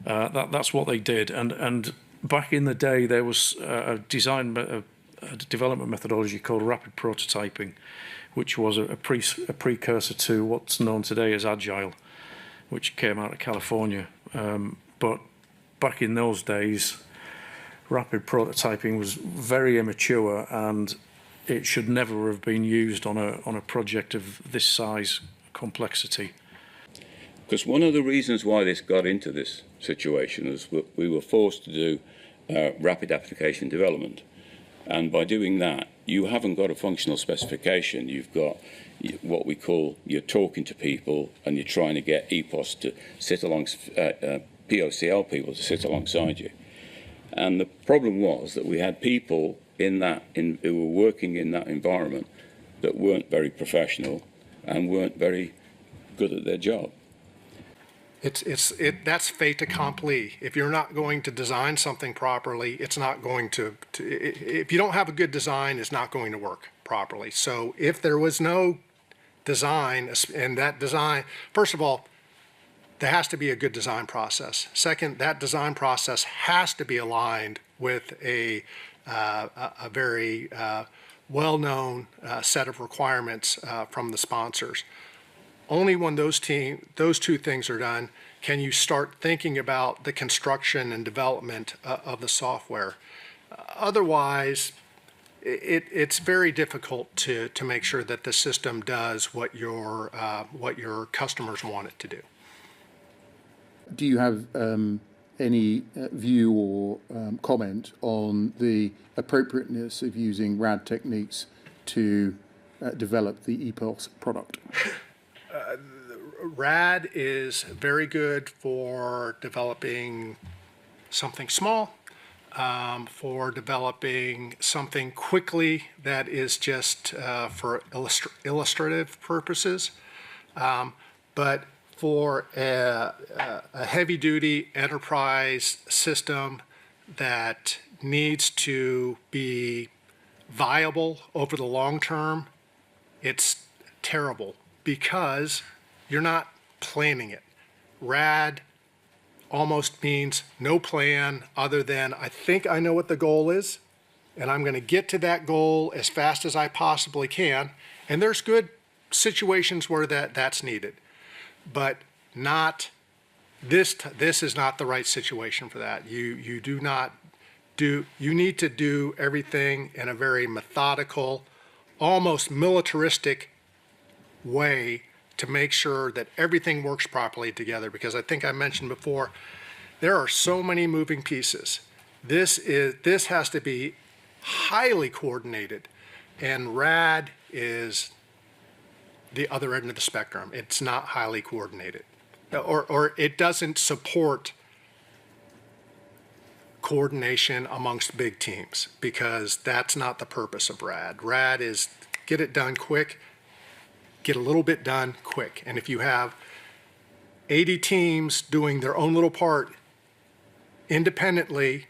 That's what they did. And back in the day, there was a development methodology called rapid prototyping, which was a precursor to what's known today as Agile, which came out of California. But back in those days, rapid prototyping was very immature, and it should never have been used on a project of this size, complexity. Because one of the reasons why this got into this situation was we were forced to do rapid application development. And by doing that, you haven't got a functional specification. You've got what we call, you're talking to people and you're trying to get EPOS to sit POCL people to sit alongside you. And the problem was that we had people who were working in that environment that weren't very professional and weren't very good at their job. That's fait accompli. If you're not going to design something properly, it's not going to if you don't have a good design, it's not going to work properly. So if there was no design, and that design, first of all, there has to be a good design process. Second, that design process has to be aligned with a very well-known set of requirements from the sponsors. Only when those two things are done can you start thinking about the construction and development of the software. Otherwise, it's very difficult to make sure that the system does what your customers want it to do. Do you have any view or comment on the appropriateness of using RAD techniques to develop the EPOS product? RAD is very good for developing something small, for developing something quickly that is just for illustrative purposes. But for a heavy-duty enterprise system that needs to be viable over the long term, it's terrible because you're not planning it. RAD almost means no plan other than I think I know what the goal is, and I'm going to get to that goal as fast as I possibly can. And there's good situations where that's needed, but not this. This is not the right situation for that. You need to do everything in a very methodical, almost militaristic way to make sure that everything works properly together, because I think I mentioned before, there are so many moving pieces. This has to be highly coordinated, and RAD is the other end of the spectrum. It's not highly coordinated, or it doesn't support coordination amongst big teams, because that's not the purpose of RAD. RAD is get it done quick, get a little bit done quick. And if you have 80 teams doing their own little part independently,